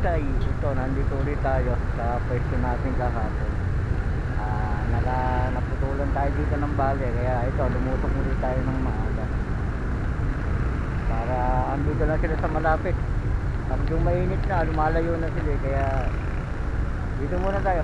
katiksay, ito nandito ulit tayo sa pwesto natin kahapon. Naputulan tayo dito ng bale, kaya ito lumutok ulit tayo ng maaga para andito na sila sa malapit. Tapos yung mainit na, lumalayo na sila, kaya dito muna tayo.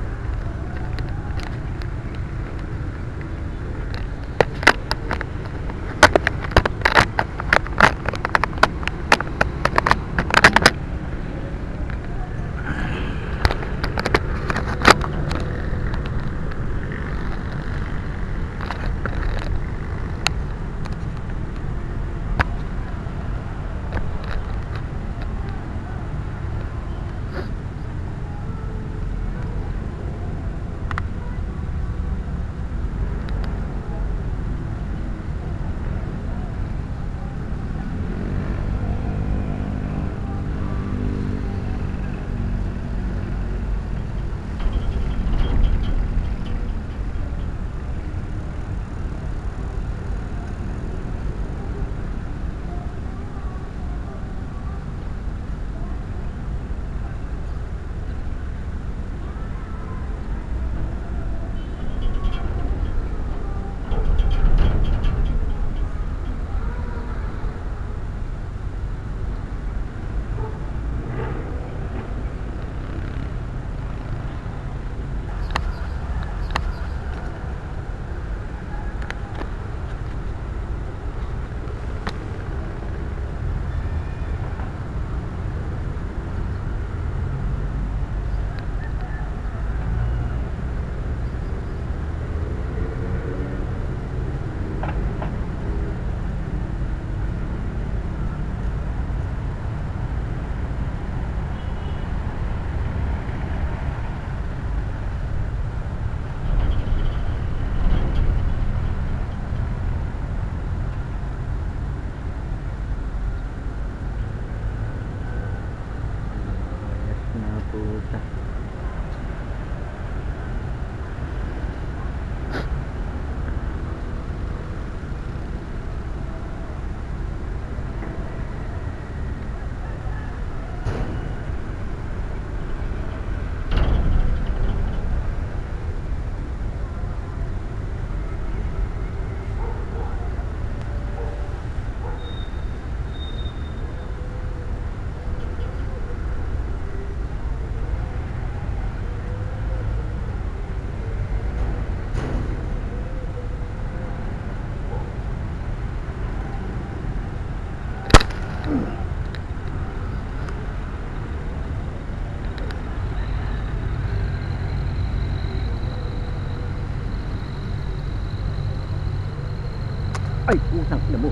Ay, utang ina mo.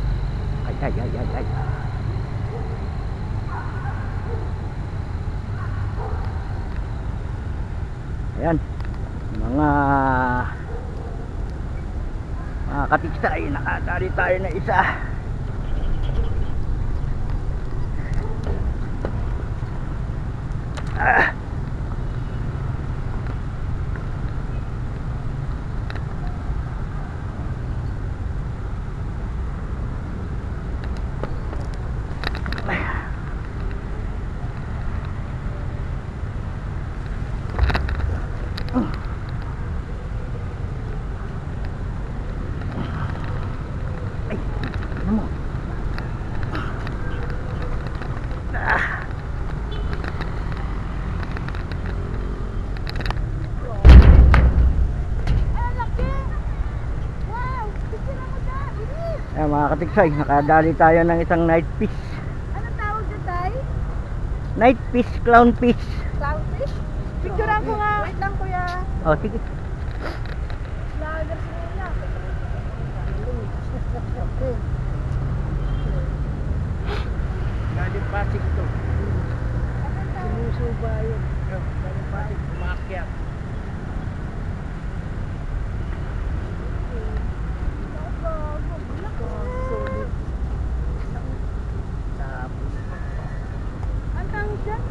Ay. Ayan. Mga katiksay, nakadali tayo na isa. Ayan mga katiksay, nakadali tayo ng isang night fish. Anong tawag dyan, Tay? Night fish, clown fish. Clownfish? Picturean ko nga. Wait lang, kuya. Oh, sige. Vloggers mo yan. Galing Pasig ito. Anong tawag? Sinusuba yun. Galing Pasig, umakyat. Ang tawag dyan?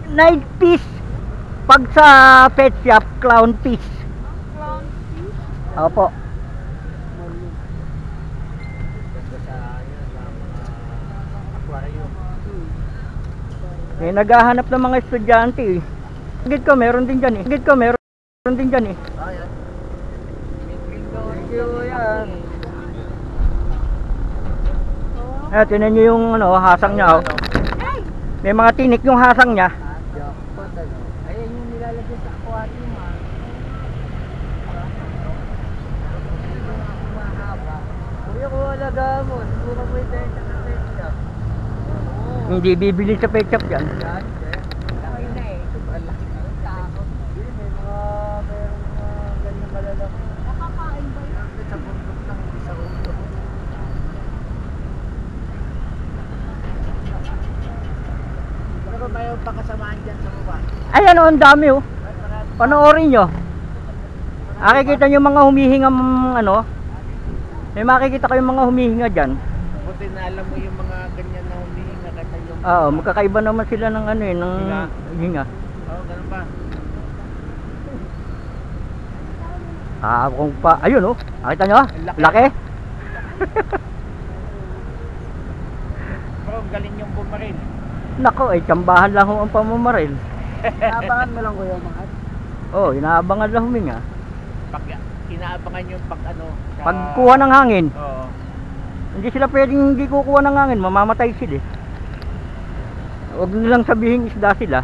Night fish. Pag sa pet shop, clown fish. Clownfish? Opo. May naghahanap ng mga estudyante eh. Gid ko, meron din dyan eh. Gid ko, meron din dyan eh. Ayan. Thank you, yan. Ayan, tinan nyo yung ano, hasang niya oh. May mga tinik yung hasang niya. Ayan yung nilalagay sa aquarium ah. Mahaba. Kuya, kung alaga mo, siguro mo ibenta sa pet shop. Hindi bibili sa pet shop yan. Yan, laki na eh. Sobrang laki na yung tao. May merong ganyan malalaki. Nakakain ba yun? Sa bundok lang, hindi sa ulo. Pero mayroon pa kasamaan dyan sa baba. Ayan oh, ang dami oh. Panoorin nyo. Makikita nyo mga humihinga ano. May makikita kayong mga humihinga dyan. Buti na alam mo yung mga ganyan na humihinga kasi yung... Oo, magkakaiba naman sila ng ano eh, ng hinga. Oo, ganun ba? Kung pa, ayun oh. Nakita nyo? Laki. Laki. Bro, galing yung bumaril. Nako, ay tsambahan lang ho ang pamamaril. Inaabangan mo lang kuya mga. Oh, inaabangan lang huminga. Pag inaabangan yung pag ano. Sa... Pagkuha ng hangin, Oo. hindi sila pwedeng hindi kukuha ng hangin, mamamatay sila eh. Huwag nilang sabihin isda sila.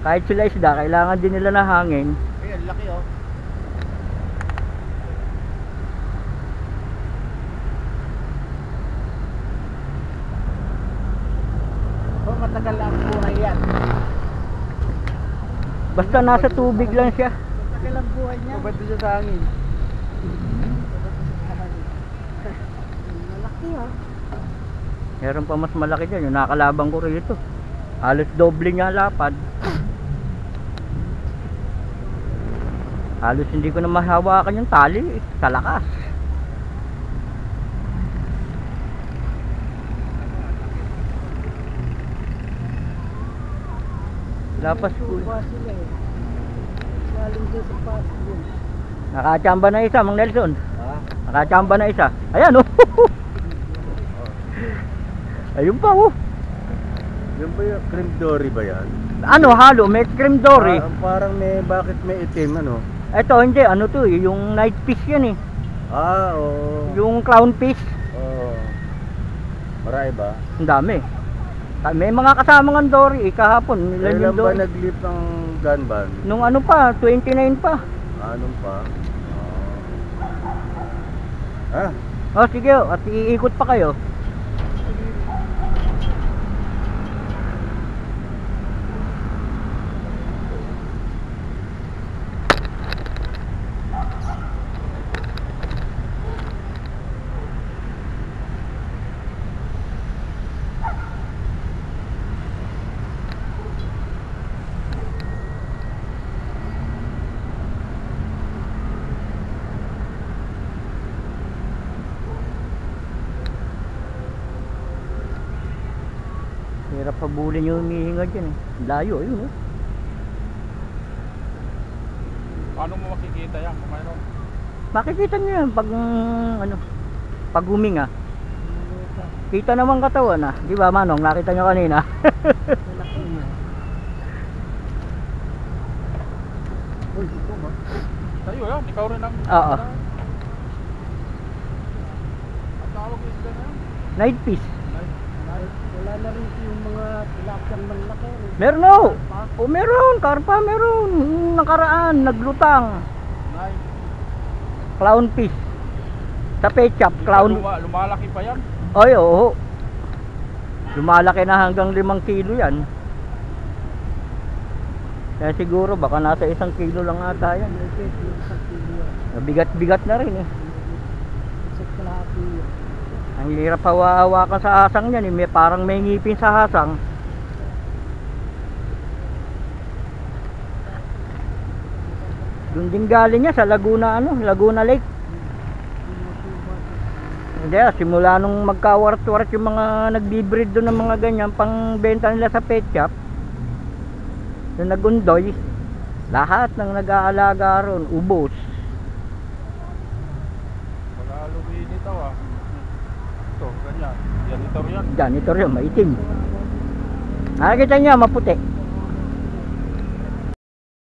Kahit sila isda, kailangan din nila ng hangin. Ayun, laki oh. Oh, matagal lang ang buhay yan. Basta nasa tubig lang siya. Matagal ang buhay niya. Mabado siya sa hangin. Malaki ah. Meron pa mas malaki dyan, yung nakalabang ko rito. Halos doble niya lapad. Halos hindi ko na mahawakan yung tali eh, sa lakas. Lapas ko. sila eh. Galing doon sa pass din. Nakachamba na isa, Mang Nelson. Ha? Nakachamba na isa. Ayan oh. Ayun pa oh. Yung ba yung cream dory ba yan? Ano halo, may cream dory. Parang may, bakit may itim ano? Ito hindi, ano to eh, yung night fish yan eh. Oo. Yung clown fish. Oo. Marami ba? Ang dami. May mga kasamang ang dory eh, kahapon. Ilan Kailan yung ba dory? nag-lift ng gun ban? Nung ano pa, 29 pa. Anong pa? Ah, Oh sige, oh, at iikot pa kayo. Hirap habulin yung humihinga dyan eh. Layo, ayun oh. Paano mo makikita yan kung mayroon? Makikita nyo yan pag ano, pag huminga. Kita naman katawan ah. Di ba Manong, nakita nyo kanina? Malaki niya. Uy, ito ba? Sa'yo yan, ikaw rin ang... Oo. Ang tawag is na yan? Night fish. Wala na rin yung mga tilapiyang malaki. Meron oh. Oh meron, karpa meron. Nakaraan, naglutang. Nice. Clown fish. Sa pet shop, clown. Lumalaki pa yan. Ay, oo. Lumalaki na hanggang 5 kilo yan. Kaya siguro baka nasa 1 kilo lang ata yan. Bigat-bigat na rin eh. Ang hirap hawa-hawakan sa hasang yan eh. Parang may ngipin sa hasang. Doon din galing niya sa Laguna ano, Laguna Lake. Hindi ah, simula nung magkawarat-warat yung mga nagbibreed doon ng mga ganyan pang benta nila sa pet shop. Yung nagundoy, lahat ng nag-aalaga ron, ubos. Wala luminit daw ah. Ito, ganyan. Janitor yan. Janitor yun, maitim. Nakikita niyo, maputi.